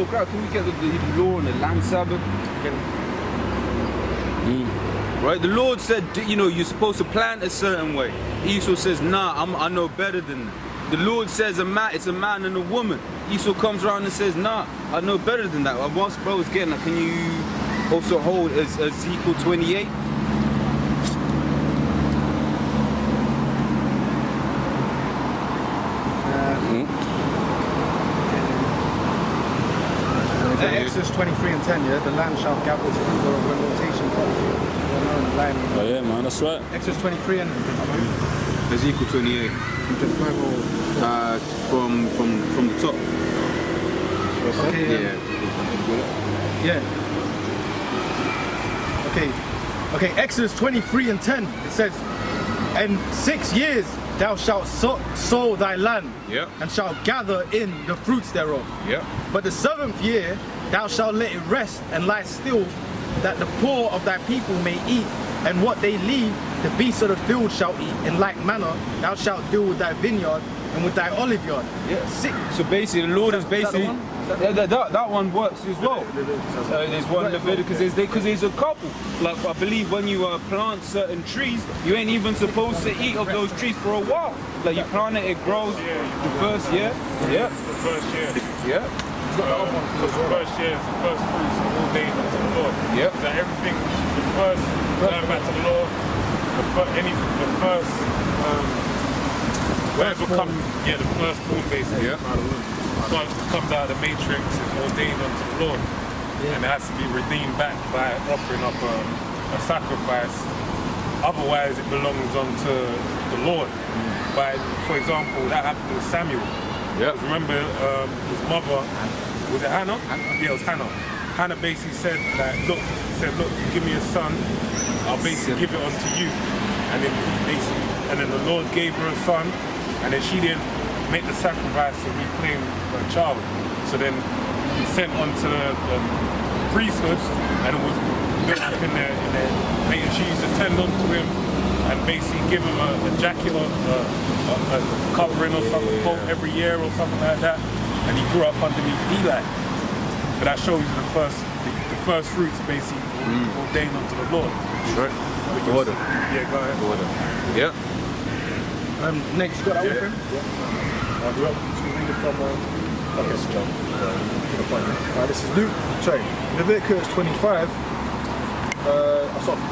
so crap. Can we get the law on the land Sabbath? Right, the Lord said, you know, you're supposed to plant a certain way. Esau says, nah, I know better than that. The Lord says it's a man and a woman. Esau comes around and says, nah, I know better than that. Once bro's getting that, can you also hold Ezekiel 28? Exodus 23 and 10, yeah, the land shall gather its fruit thereof when rotation comes. Oh yeah, man, that's right. Exodus 23 and Ezekiel 28. From the top. Okay, yeah. Okay, Exodus 23 and 10, it says, and 6 years thou shalt sow thy land, and shalt gather in the fruits thereof. But the 7th year thou shalt let it rest and lie still, that the poor of thy people may eat, and what they leave the beasts of the field shall eat. In like manner thou shalt do with thy vineyard and with thy olive yard. So basically the Lord is basically that one works as well. There's one Leviticus because there's a couple. Like I believe when you plant certain trees, you ain't even supposed to eat of those trees for a while. Like you plant it, it grows the first year. The first year. So the first year is the first fruits of all days unto the Lord. So everything, the first, going back to the Lord, the first, whatever comes, the first born basically. What comes out of the matrix is ordained unto the Lord. And it has to be redeemed back by offering up a sacrifice. Otherwise it belongs unto the Lord. For example, that happened with Samuel. Remember his mother, was it Hannah? Yeah, it was Hannah. Hannah basically said that, look, give me a son, I'll basically give it unto you. And then the Lord gave her a son, and then she didn't make the sacrifice to reclaim her child. So then he sent onto the priesthood, and it was built up in there, she used to tend on to him and basically give him a jacket or a covering or something, coat every year or something like that. And he grew up underneath Eli. But that shows you the first fruits basically ordained unto the Lord. Sure. Order. Yeah, go ahead. Order. next, you got that one for him? I grew up to read it from okay, so John. This is Leviticus 25. I'll start from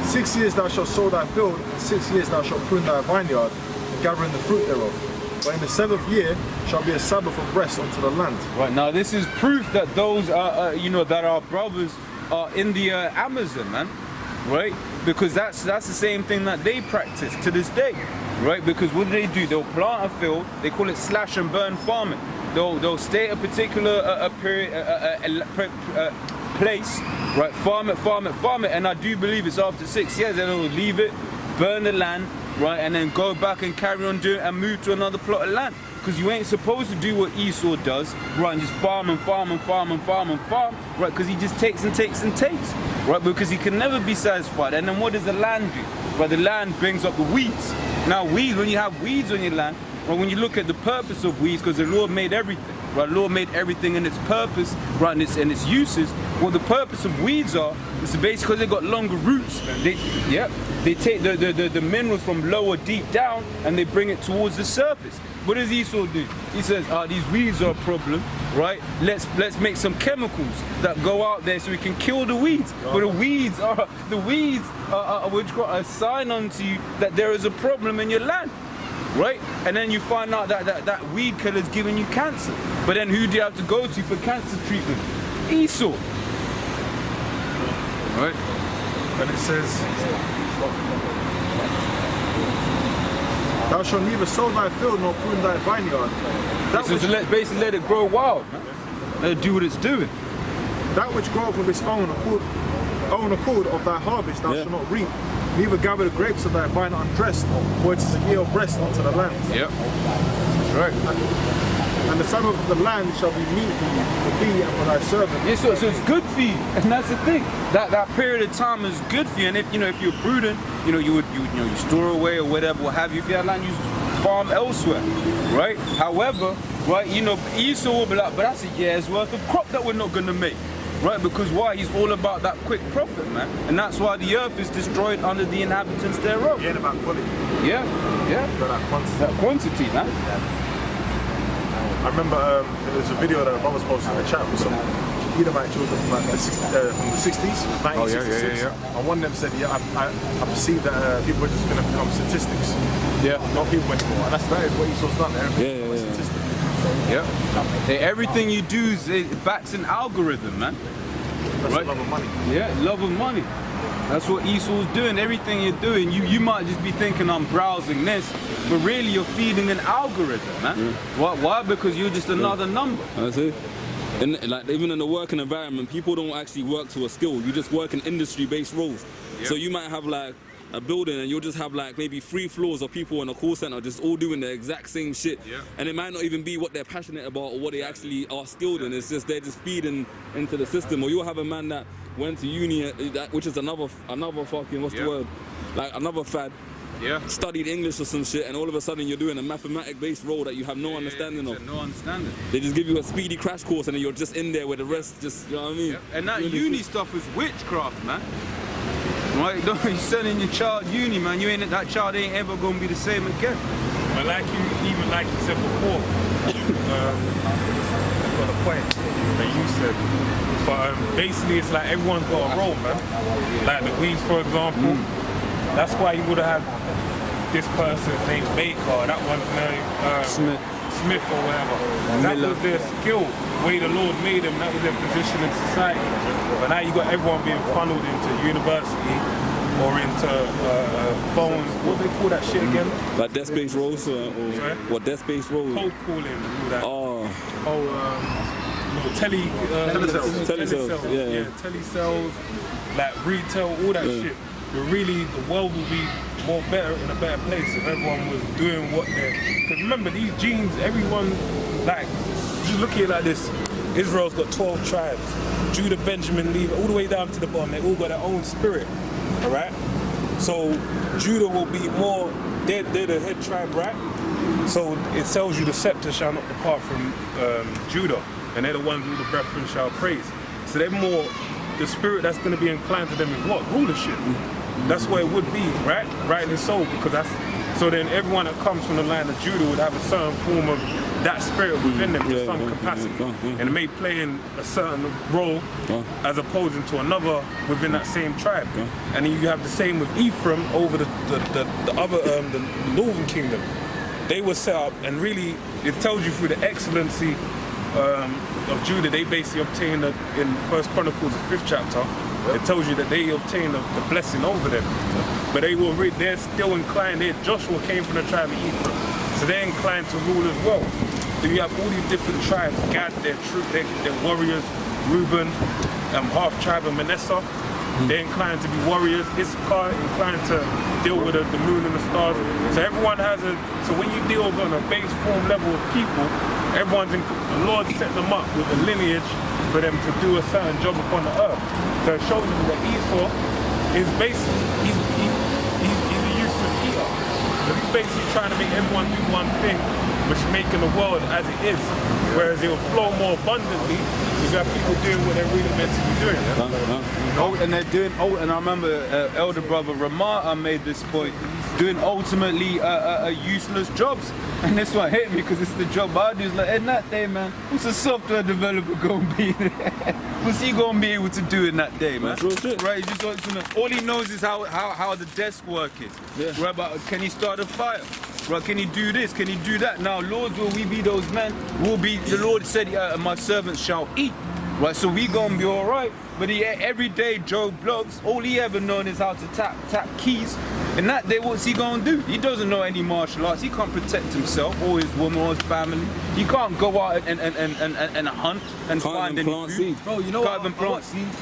3. 6 years thou shalt sow thy field, and 6 years thou shalt prune thy vineyard, gathering the fruit thereof. But in the 7th year shall be a Sabbath of rest unto the land. Right, now this is proof that those that our brothers are in the Amazon, man. Right? Because that's the same thing that they practice to this day. Right? Because what do? They'll plant a field, they call it slash and burn farming. They'll stay at a particular place, right? Farm it, and I do believe it's after 6 years then they'll leave it, burn the land, right, and then go back and carry on doing it and move to another plot of land. Because you ain't supposed to do what Esau does, right, and just farm, right, because he just takes and takes and takes, right, because he can never be satisfied. And then what does the land do? Right, the land brings up the weeds. Now weeds, when you have weeds on your land, well, when you look at the purpose of weeds, because the Lord made everything, right? The Lord made everything in its purpose, right, and its uses. Well, the purpose of weeds is basically because they got longer roots. They take the minerals from lower deep down and they bring it towards the surface. What does Esau do? He says, these weeds are a problem, right? Let's make some chemicals that go out there so we can kill the weeds. But the weeds are a sign unto you that there is a problem in your land. Right? And then you find out that weed killer is giving you cancer. But then who do you have to go to for cancer treatment? Esau. Right? And it says, thou shalt neither sow thy field nor prune thy vineyard. Basically let it grow wild, man. Let it do what it's doing. That which groweth of its own accord of thy harvest thou shalt not reap. Neither gather the grapes of thy vine undressed, for it is a year of rest unto the land. Yep. That's right. And the Sabbath of the land shall be meat for thee and for thy servant. Yeah, so it's good for you, and that's the thing. That period of time is good for you, and if you're prudent, you store away or whatever, what have you. If you had land, you farm elsewhere, right? However, right? You know, Esau will be like, but that's a year's worth of crop that we're not gonna make. Right, because why? He's all about that quick profit, man. And that's why the earth is destroyed under the inhabitants thereof. He ain't about quality. Yeah, yeah. But that quantity. That quantity, man. I remember there was a video that I was posting in the chat with some Edomite children from the 60s, 1966. And one of them said, yeah, I perceive that people are just going to become statistics. Yeah. Not people anymore. And that is what Esau's done. Everything is statistics. Yeah. Hey, everything you do is it backs an algorithm, man. That's right? love of money. Yeah, love of money. That's what Esau's doing. Everything you're doing, you might just be thinking I'm browsing this, but really you're feeding an algorithm, man. Yeah. Why? Because you're just another number. I see. And like even in the working environment, people don't actually work to a skill. You just work in industry-based roles. Yep. So you might have like a building and you'll just have like maybe 3 floors of people in a call center just all doing the exact same shit. Yeah. And it might not even be what they're passionate about or what they actually are skilled in. It's just they're just feeding into the system. Or you'll have a man that went to uni, which is another fucking, what's the word? Like another fad. Yeah. Studied English or some shit, and all of a sudden you're doing a mathematic-based role that you have no understanding of. No understanding. They just give you a speedy crash course, and then you're just in there with the rest. Just, you know what I mean? Yeah. And that uni stuff is witchcraft, man. Right? Don't you sending your child uni, man? That child ain't ever gonna be the same again. But like you said before, got a point that you said. But basically, it's like everyone's got a role, man. Like the Weeds, for example. That's why you would have had this person's name Baker, that one's name Smith or whatever. That was their skill, the way the Lord made them, that was their position in society. But now you got everyone being funneled into university or into phones. What do they call that shit again? Like desk-based roles or what desk-based roles? Cold calling and all that. Telesales. Yeah, telesales, like retail, all that shit. But really, the world will be in a better place if everyone was doing what they're. Because remember, these genes, everyone, like, just look at it like this. Israel's got 12 tribes. Judah, Benjamin, Levi, all the way down to the bottom. They all got their own spirit, all right? So Judah will be more. They're the head tribe, right? So it tells you the scepter shall not depart from Judah, and they're the ones who the brethren shall praise. So they're more. The spirit that's going to be inclined to them is what? Rulership. That's what it would be, right? Rightly so, because that's so then everyone that comes from the line of Judah would have a certain form of that spirit within them to some capacity. And it may play in a certain role as opposing to another within that same tribe. And then you have the same with Ephraim over the other the northern kingdom. They were set up, and really it tells you through the excellency of Judah, they basically obtained in 1 Chronicles, the 5th chapter, it tells you that they obtained the blessing over them. But they're still inclined, Joshua came from the tribe of Ephraim, so they're inclined to rule as well. So you have all these different tribes, Gad, they're warriors, Reuben, half tribe of Manasseh, they're inclined to be warriors, Issachar inclined to deal with the moon and the stars. So everyone has so when you deal on a base form level of people, the Lord set them up with a lineage for them to do a certain job upon the earth. So it shows you that Esau is basically, he's a useless eater. So he's basically trying to make everyone do one thing, which is making the world as it is. Whereas it will flow more abundantly if you have people doing what they're really meant to be doing. And they're doing, and I remember elder brother Ramah made this point, doing ultimately useless jobs. And this one hit me because it's the job I do. It's like, in that day, man, what's a software developer going to be? What's he going to be able to do in that day, man? Right? He just all he knows is how the desk work is. Yeah. Right? But can he start a fire? Right? Can he do this? Can he do that? Now, Lord, will we be those men? The Lord said, my servants shall eat. Right? So we going to be all right. But every day, Joe blogs, all he ever known is how to tap keys. And that day, what's he gonna do? He doesn't know any martial arts. He can't protect himself or his woman or his family. He can't go out and hunt and find any food. Bro, you know what? Plant seeds.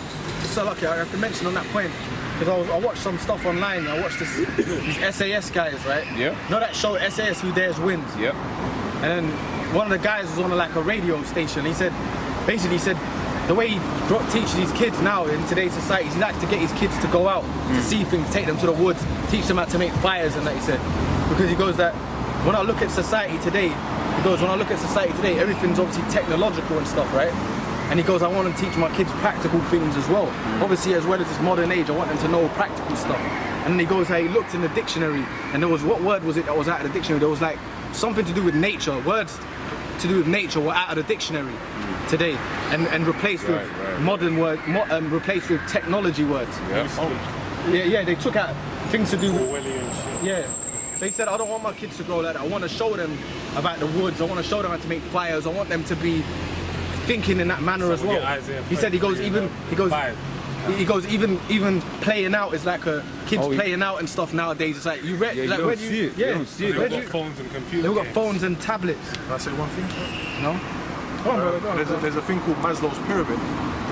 So lucky, I have to mention on that point, because I watched some stuff online. I watched these SAS guys, right? Yeah. You know that show SAS, Who Dares Wins? Yeah. And then one of the guys was on like a radio station. He said, the way he teaches these kids now in today's society, he likes to get his kids to go out to see things, take them to the woods, teach them how to make fires and that, he said. Because he goes that, when I look at society today, He goes, when I look at society today, everything's obviously technological and stuff, right? And he goes, I want to teach my kids practical things as well. Obviously, as well as this modern age, I want them to know practical stuff. And then he goes, hey, he looked in the dictionary, and there was, what word was it that was out of the dictionary? There was like something to do with nature, words to do with nature were out of the dictionary today, and replaced with modern words, replaced with technology words. Yeah, they took out things to do with, They said, I don't want my kids to grow like that. I want to show them about the woods. I want to show them how to make fires. I want them to be thinking in that manner as well. He said even playing out is like a kids playing out and stuff nowadays. It's like you read, you like, don't see it. Yeah, you don't see it. They've got phones and computers. They've got phones and tablets. Can I say one thing? No. Go on, brother, go on. There's a thing called Maslow's pyramid.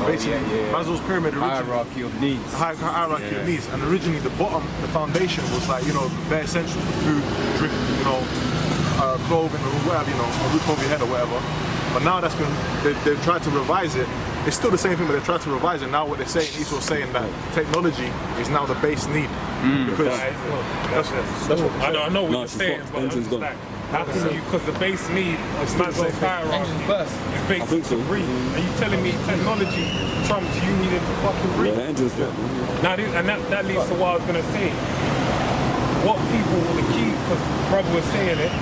Basically, Maslow's pyramid originally. Hierarchy of needs. Hierarchy of needs, and originally the bottom, the foundation was like, you know, bare essentials, food, drink, you know, clothing or whatever, you know, a roof over your head or whatever. But now that's been, they've tried to revise it. It's still the same thing, but they tried to revise it. Now what they're saying, Esau's saying that technology is now the base need. Because that's what I know what you're saying, but I'm just like, how can you, because the base need of Maslow's hierarchy is basically to breathe. Are you telling me technology trumps you needing to fucking breathe? Now, and that leads to what I was going to say. What people, the key, because brother was saying it,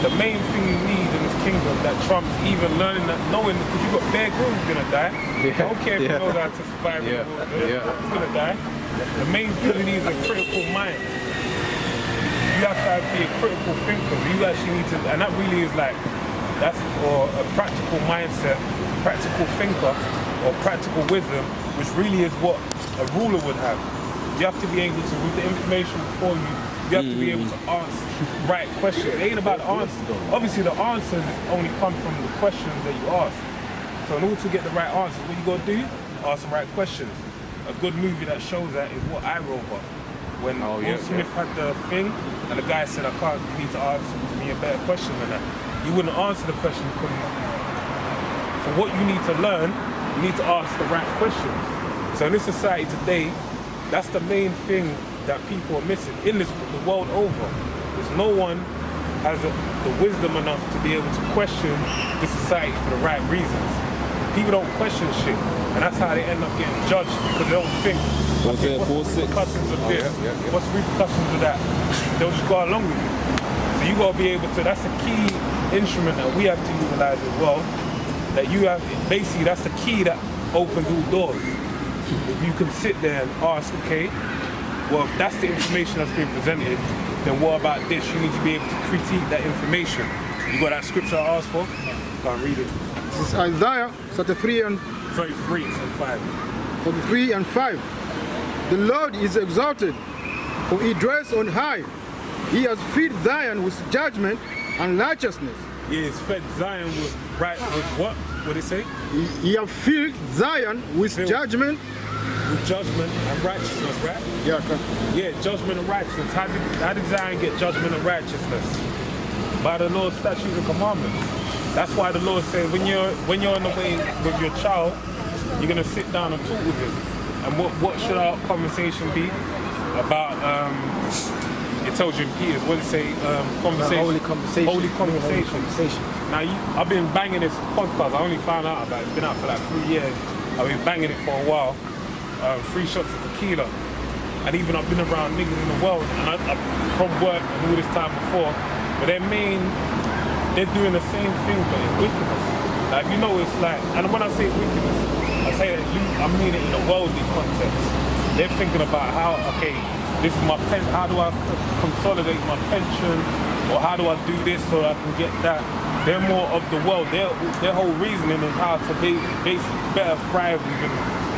the main thing you need in this kingdom that trumps even learning that, knowing, because you got Bear Grylls gonna die. I don't care if you know how to survive in the wilderness, he's gonna die. The main thing you need is a critical mind. You have to be a critical thinker. You actually need to, and that really is like, that's, or a practical mindset, practical thinker, or practical wisdom, which really is what a ruler would have. You have to be able to read the information before you. You have to be able to ask right questions. It ain't about the answers. Obviously, the answers only come from the questions that you ask. So in order to get the right answers, what you got to do? Ask the right questions. A good movie that shows that is what I Robot. When Will Smith had the thing, and the guy said, you need to answer me a better question than that. You wouldn't answer the question because so what you need to learn, you need to ask the right questions. So in this society today, that's the main thing that people are missing in the world over. There's no one has the wisdom enough to be able to question the society for the right reasons. People don't question shit, and that's how they end up getting judged because they don't think, what's the repercussions of this? What's the repercussions of that? They'll just go along with it. So you gotta be able to, that's a key instrument that we have to utilize as well, that you have, basically that's the key that opens all doors. If you can sit there and ask, okay, well, if that's the information that's being presented, then what about this? You need to be able to critique that information. You got that scripture I asked for? Go and read it. This is Isaiah 33 and 5. 43 and 5. The Lord is exalted, for he dwells on high. He has fed Zion with judgment and righteousness. He has fed Zion with what? What did it say? He has filled Zion with judgment. With judgment and righteousness, right? Yeah, judgment and righteousness. How did Zion get judgment and righteousness? By the Lord's statutes and commandments. That's why the Lord says when you're on the way with your child, you're gonna sit down and talk with him. And what should our conversation be about? It tells you in Peter's, what does it say? Conversation. Holy conversation. Holy conversation. Now I've been banging this podcast. I only found out about it. It's been out for like 3 years. I've been banging it for a while. 3 shots of tequila, and even I've been around niggas in the world, and I from work and all this time before, but they're doing the same thing, but in wickedness. Like, if you know, it's like, and when I say wickedness, I say that I mean it in a worldly context. They're thinking about how, okay, this is my pen. How do I consolidate my pension, or how do I do this so I can get that? They're more of the world. Their whole reasoning is how to basically better thrive within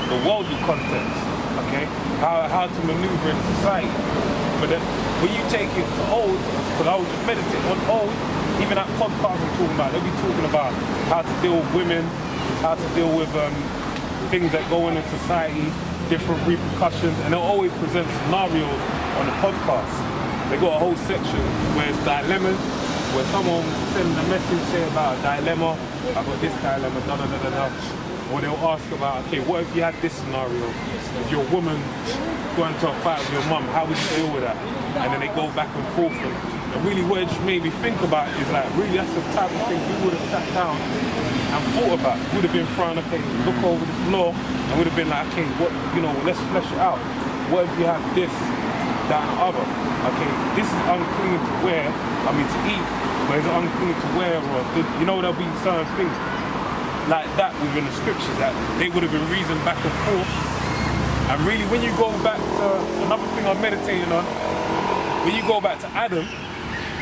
the worldly context, okay? How to maneuver in society. But then when you take it to old, because I was just meditating on old, even that podcast I'm talking about, they'll be talking about how to deal with women, how to deal with things that go on in society, different repercussions, and they'll always present scenarios on the podcast. They got a whole section where it's dilemmas, where someone sends a message, say about a dilemma, I got this dilemma, da-da-da-da-da. Or they'll ask about, okay, what if you had this scenario? If your woman got into a fight with your mum, how would you deal with that? And then they go back and forth and And really what it just made me think about is like, really that's the type of thing we would have sat down and thought about. Would have been fine, okay, look over this law, and would have been like, okay, what, you know, let's flesh it out. What if you have this, that, and other? Okay, this is unclean to wear, I mean to eat, but is it unclean to wear, or you know, there'll be certain things like that within the scriptures that they would have been reasoned back and forth. And really, when you go back to another thing I'm meditating on, when you go back to Adam,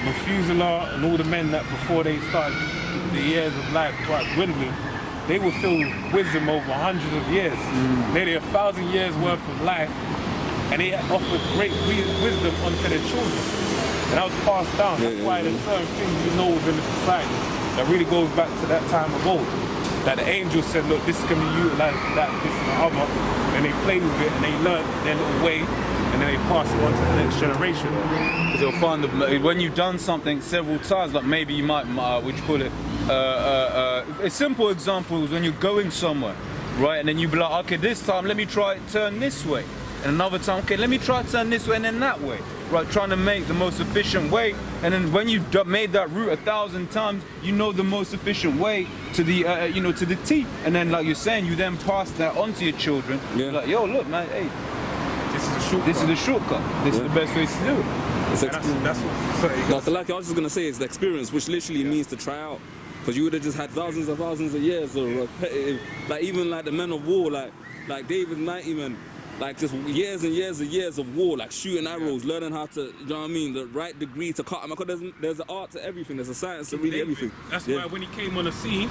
Methuselah, and all the men that before they started the years of life quite dwindling, they were filled with wisdom over hundreds of years, nearly 1,000 years worth of life, and they offered great wisdom unto their children. And that was passed down. That's why there's certain things you know within the society that really goes back to that time of old. That the angels said, look, this can be utilized for that, this and the other, and they played with it and they learned their little way, and then they pass it on to the next generation. Because you'll find that when you've done something several times, like maybe you might, what you call it, a simple example is when you're going somewhere, right? And then you be like, okay, this time let me try it, turn this way. And another time, okay, let me try to turn this way and then that way. Right, trying to make the most efficient way. And then when you've made that route 1,000 times, you know the most efficient way to the, you know, to the T. And then, like you're saying, you then pass that on to your children. Yeah. Like, yo, look, man, hey, this is the shortcut. This is the shortcut. This is the best way to do it. That's what. Like I was just gonna say, it's the experience, which literally means to try out. Because you would have just had thousands of years of repetitive, like even like the men of war, like David Knight, even. Like just years and years of war, like shooting arrows, learning how to, you know what I mean, the right degree to cut them. Because there's an art to everything, there's a science to really everything. That's why when he came on the scene,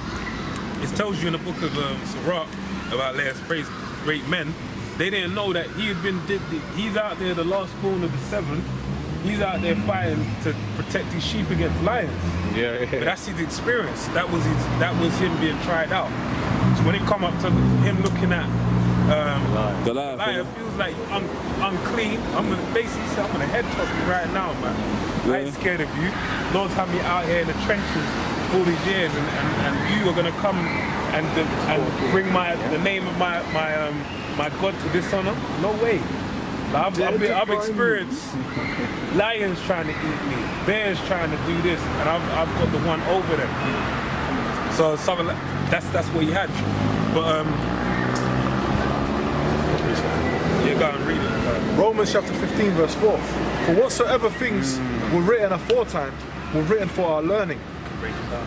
it tells you in the book of Sirach about Let's Praise Great Men. They didn't know that he had been, he's out there, the last born of the seven. He's out there fighting to protect his sheep against lions. Yeah. But that's his experience. That was him being tried out. So when it come up to him looking at Goliath, it feels like unclean. I'm gonna head top you right now, man. I ain't scared of you. Lord's had me out here in the trenches for all these years, and you are gonna come and bring the name of my God to dishonor? No way. Like, I've experienced lions trying to eat me, bears trying to do this, and I've got the one over them. So something like, that's what he had. But yeah, go and read it. Romans chapter 15 verse 4. For whatsoever things were written aforetime were written for our learning,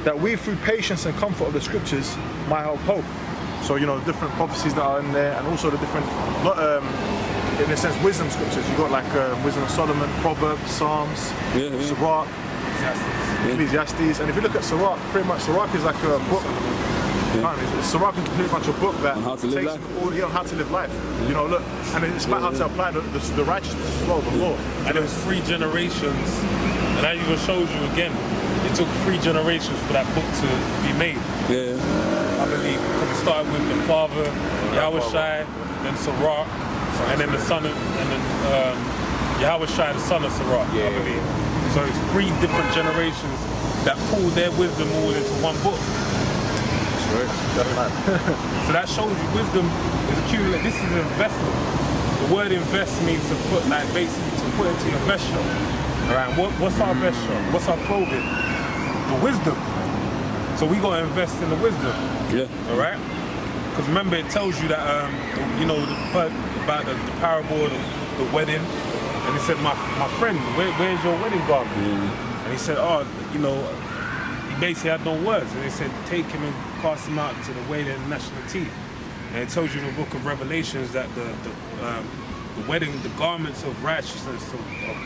that we through patience and comfort of the scriptures might have hope. So, you know, the different prophecies that are in there, and also the different, in a sense, wisdom scriptures. You got like Wisdom of Solomon, Proverbs, Psalms, Sirach, Ecclesiastes. And if you look at Sirach, pretty much Sirach is like a book. Sirach is pretty much a book that takes all on how to live life. You know, look, and it's about how to apply the righteousness as well, the law. And it was 3 generations, and that even shows you again, it took 3 generations for that book to be made. Yeah. I believe, because it started with the father, Yahushai, then Sirach, and then the son of, and then Yahushai, the son of Sirach, I believe. So it's 3 different generations that pulled their wisdom all into one book. So that shows you wisdom is accumulated. This is an investment. The word invest means to put, like basically to put into your vest shop. Alright, what's our vest shop? What's our clothing? The wisdom. So we gotta invest in the wisdom. Yeah. Alright? Because remember it tells you that you know about the parable of the wedding. And he said, my friend, where's your wedding garment? And he said, oh, you know, he basically had no words. And they said, take him and cast him out to the way of the national teeth. And it tells you in the book of Revelations that the wedding, the garments of righteousness, of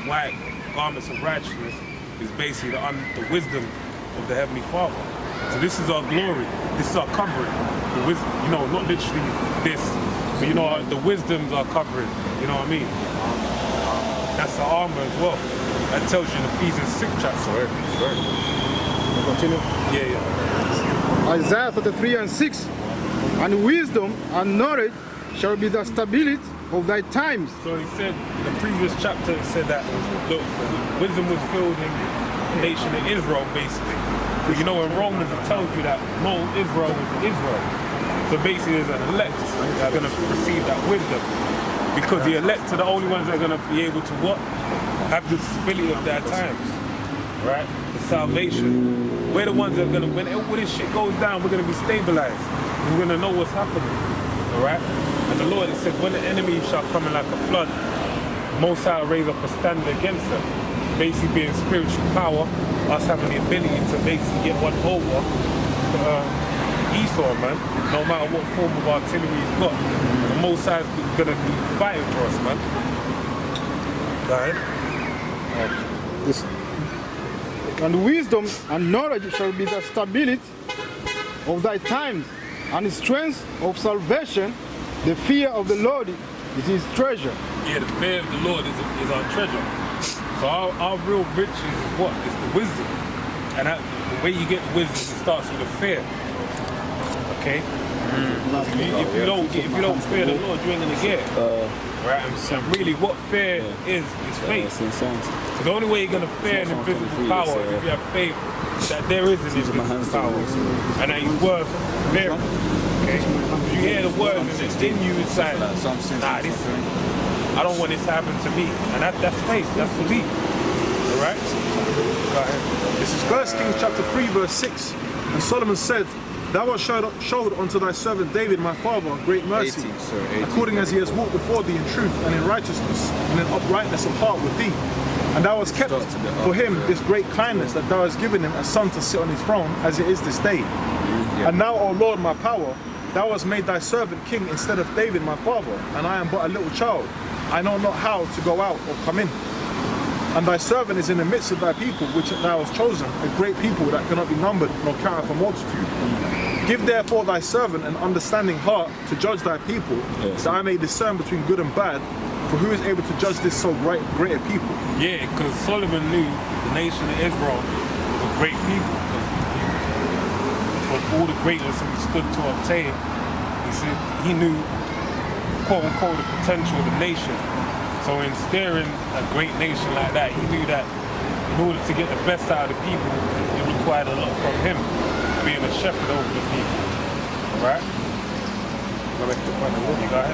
white garments of righteousness, is basically the wisdom of the Heavenly Father. So this is our glory. This is our covering. The wisdom, you know, not literally this, but you know, the wisdoms are covering. You know what I mean? That's the armor as well. That tells you in Ephesians 6 chapter. Continue? Yeah. Isaiah 33 and 6. And wisdom and knowledge shall be the stability of thy times. So he said, in the previous chapter, it said that, look, wisdom was filled in the nation of Israel, basically. But you know, in Romans, it tells you that no Israel is Israel. So basically, there's an elect that are going to receive that wisdom. Because the elect are the only ones that are going to be able to what? Have the stability of their times. right? The salvation. We're the ones that are gonna, when all this shit goes down, we're gonna be stabilized. We're gonna know what's happening, all right? And the Lord, it said, when the enemy shall come in like a flood, Most High will raise up a standard against them. Basically being spiritual power, us having the ability to basically get one over Esau, man. No matter what form of artillery he's got, the Most High is gonna be fighting for us, man. Go ahead. And wisdom and knowledge shall be the stability of thy times, and the strength of salvation. The fear of the Lord is his treasure. Yeah, the fear of the Lord is our treasure. So our real riches is what? It's the wisdom. And the way you get wisdom, it starts with the fear. Okay? If you don't fear the Lord, you ain't gonna get it. Right? And really what fear is faith. So the only way you're gonna fear an invisible power is if you have faith that there is an invisible power. And that you're worth fearing. Okay? You hear the words and it's in you, it's like, nah, I don't want this to happen to me. And that's faith, that's belief. Alright? Go ahead. This is 1 Kings chapter 3 verse 6. And Solomon said, Thou hast showed unto thy servant David my father great mercy, according as he has walked before thee in truth and in righteousness and in uprightness of heart with thee. And thou hast kept for him this great kindness, that thou hast given him a son to sit on his throne, as it is this day. And now, O Lord, my power, thou hast made thy servant king instead of David my father, and I am but a little child. I know not how to go out or come in. And thy servant is in the midst of thy people, which thou hast chosen, a great people that cannot be numbered nor count for multitude. Give therefore thy servant an understanding heart to judge thy people, that I may discern between good and bad, for who is able to judge this so great a people? Yeah, because Solomon knew the nation of Israel was a great people. For all the greatness that he stood to obtain, he said he knew, quote unquote, the potential of the nation. So in steering a great nation like that, he knew that in order to get the best out of the people, it required a lot from him, being a shepherd over the people. Right?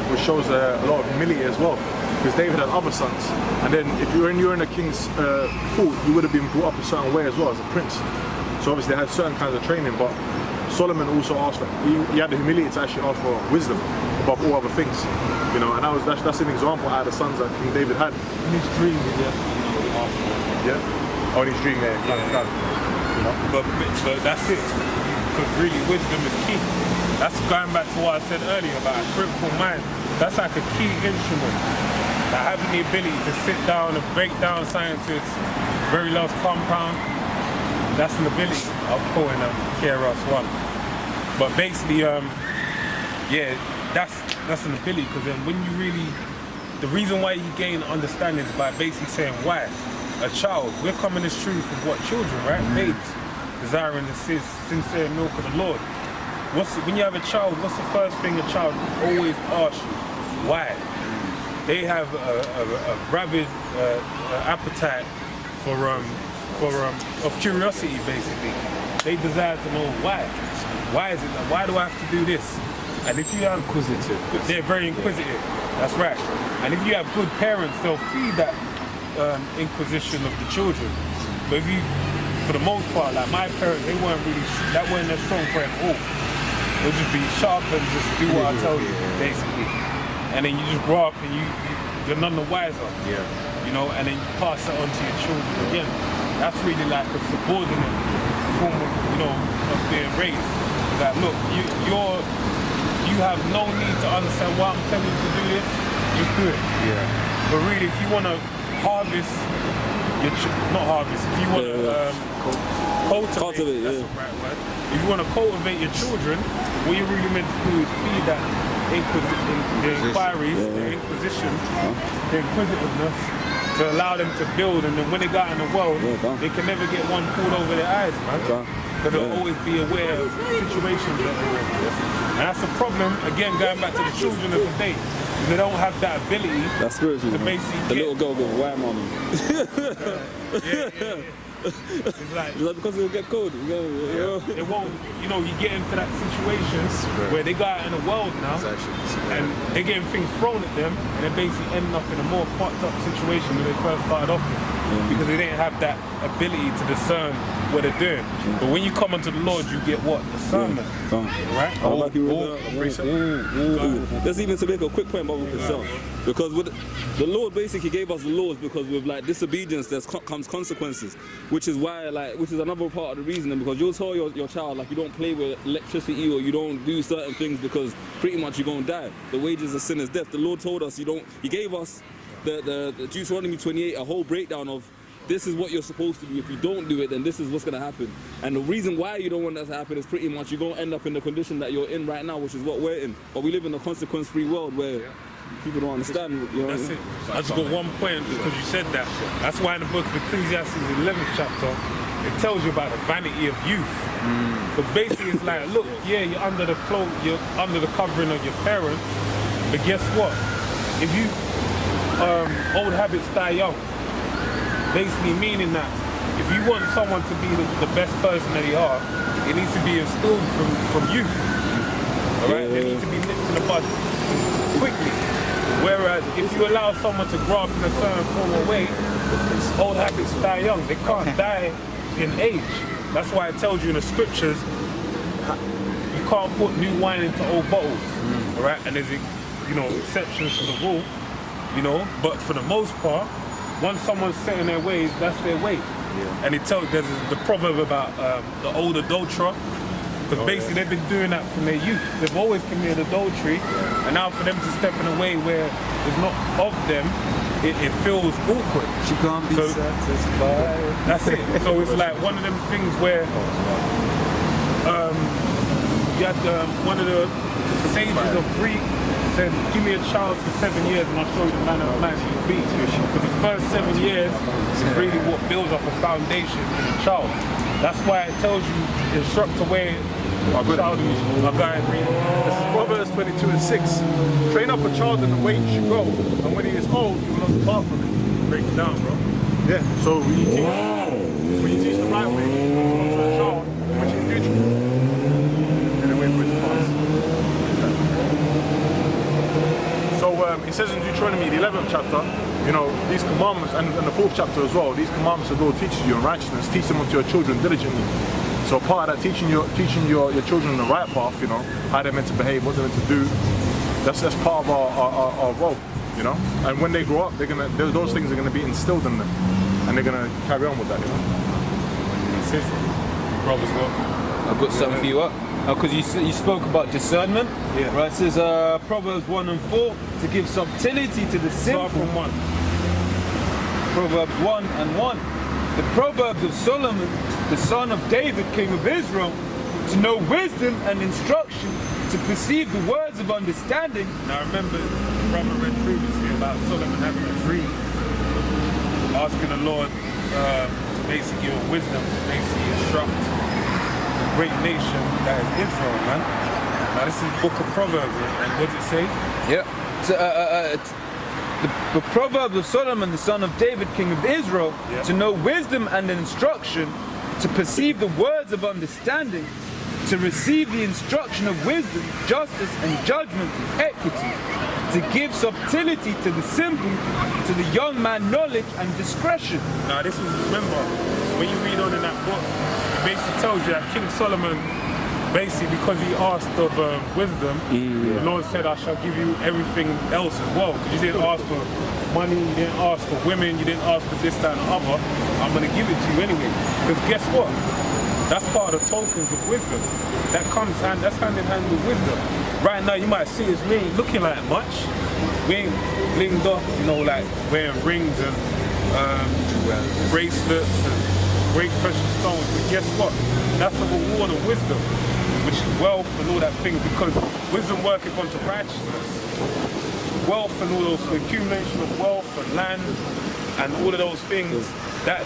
Which shows a lot of humility as well, because David had other sons, and then if you're in a king's court, you would have been brought up a certain way as well as a prince. So obviously they had certain kinds of training, but Solomon also asked for, he had the humility to actually ask for wisdom above all other things, you know, and that's an example out of the sons that King David had. In his dream, Oh, in his dream, you know? But that's it, because really wisdom is key. That's going back to what I said earlier about a critical mind. That's like a key instrument. Like having the ability to sit down and break down scientists' very last compound, that's an ability. I'll call it a KRS-One. But basically, yeah, that's an ability, because then when you really, the reason why you gain understanding is by basically saying why. A child, we're coming as truth of what children, right? Babes, desiring the sincere milk of the Lord. When you have a child, what's the first thing a child always asks you? Why? They have a rabid appetite of curiosity, basically. They desire to know why. Why is it? Why do I have to do this? And if you have inquisitive, they're very inquisitive. That's right. And if you have good parents, they'll feed that inquisition of the children. But if you, for the most part, like my parents, they weren't really, that wasn't their strong point at all. They'll just be sharp and just do what I tell you, basically. And then you just grow up and you're none the wiser. Yeah. You know, and then you pass it on to your children again. That's really like a subordinate form of, you know, of being raised. It's like, look, you have no need to understand why I'm telling you to do this, just do it. Yeah. But really, if you want to harvest, if you want to cultivate, that's the right word. If you want to cultivate your children, what you're really meant to do is feed that inquiries, the inquisition, the inquisitiveness, to allow them to build, and then when they go out in the world, they can never get one pulled over their eyes, man. Because they'll always be aware of situations that they're in. And that's a problem, again, going back to the children of the day. They don't have that ability. That's spiritual, to basically the little girl goes, why, mommy? It's like, because it'll get cold. it won't, you know, you get into that situation where they go out in the world now and they're getting things thrown at them and they're basically ending up in a more fucked up situation than they first started off with. Because they didn't have that ability to discern what they're doing. But when you come unto the Lord, you get what? Discernment. Right? Let's even to make a quick point about Michelle. Because with the Lord basically gave us the laws because with like disobedience there comes consequences. Which is why which is another part of the reasoning, because you'll tell your child like you don't play with electricity or you don't do certain things because pretty much you're gonna die. The wages of sin is death. The Lord told us he gave us the Deuteronomy 28, a whole breakdown of this is what you're supposed to do. If you don't do it, then this is what's going to happen. And the reason why you don't want that to happen is pretty much you're going to end up in the condition that you're in right now, which is what we're in. But we live in a consequence-free world where people don't understand. You know, that's it. I just got one point because you said that. That's why in the book of Ecclesiastes, 11th chapter, it tells you about the vanity of youth. But basically it's like, look, yeah, you're under the cloak, you're under the covering of your parents, but guess what? If you old habits die young. Basically meaning that if you want someone to be the best person that they are, it needs to be instilled from youth. Alright? They need to be nipped in the bud quickly. Whereas if you allow someone to grow up in a certain form of way, old habits die young. They can't die in age. That's why it tells you in the scriptures, you can't put new wine into old bottles. Alright? And there's exceptions to the rule. But for the most part, once someone's set in their ways, that's their way. And it tells there's the proverb about the old adulterer, because basically they've been doing that from their youth. They've always committed adultery, and now for them to step in a way where it's not of them, it feels awkward. She can't be satisfied. That's it. So it's like one of them things where you had one of the sages of Greek said, give me a child for 7 years and I'll show you the man of man you'll be. Because the first 7 years is really what builds up a foundation in a child. That's why it tells you, instruct a way a child who's a guy. This is Proverbs 22:6. Train up a child in the way he should go, and when he is old, he will not depart from it. Break it down, bro. Yeah, so when you teach the right way to a child, which is future, and then wait for it to pass. So it says in Deuteronomy, the 11th chapter, these commandments, and the 4th chapter as well, these commandments the Lord teaches you in righteousness, teach them unto your children diligently. So part of that, teaching your children the right path, how they're meant to behave, what they're meant to do, that's part of our role, And when they grow up, those things are gonna be instilled in them, and they're gonna carry on with that, That's it. Brother's I've got something for you up. Because you spoke about discernment. Yeah. Right, it says Proverbs 1 and 4 to give subtlety to the simple. Start from 1. Proverbs 1 and 1. The Proverbs of Solomon, the son of David, king of Israel, to know wisdom and instruction, to perceive the words of understanding. Now remember, the brother read previously about Solomon having a dream, asking the Lord to basically give him wisdom, to basically instruct the great nation that is Israel, man. Now this is the book of Proverbs, and what does it say? Yeah. The Proverbs of Solomon, the son of David, king of Israel, to know wisdom and instruction, to perceive the words of understanding, to receive the instruction of wisdom, justice and judgment and equity, to give subtlety to the simple, to the young man knowledge and discretion. Now this is, remember, when you read on in that book, it basically tells you that King Solomon, basically because he asked of wisdom, the Lord said, I shall give you everything else as well. Because you didn't ask for money, you didn't ask for women, you didn't ask for this, that and the other. I'm going to give it to you anyway. Because guess what? That's part of the tokens of wisdom. That's hand in hand with wisdom. Right now you might see us, we ain't looking like much. We ain't blinged off, like wearing rings and bracelets and great precious stones. But guess what? That's the reward of wisdom, which is wealth and all that thing, because wisdom worketh unto righteousness. Wealth and all those, the accumulation of wealth and land and all of those things, that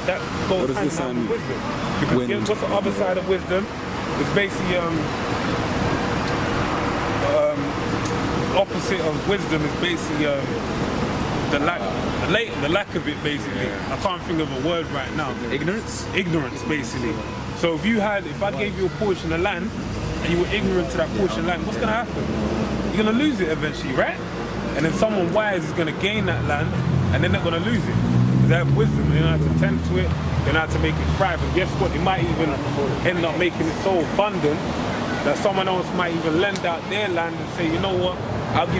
goes hand in hand with wisdom. Because guess what's the other side of wisdom? It's basically opposite of wisdom is basically the lack the lack of it, basically. I can't think of a word right now. Ignorance? Ignorance, basically. So if I gave you a portion of land, and you were ignorant to that portion of land, what's gonna happen? You're gonna lose it eventually, right? And then someone wise is gonna gain that land, and then they're gonna lose it. They have wisdom, they know how to tend to it, they know how to make it thrive, and guess what? They might even end up making it so abundant that someone else might even lend out their land and say, you know what, I'll give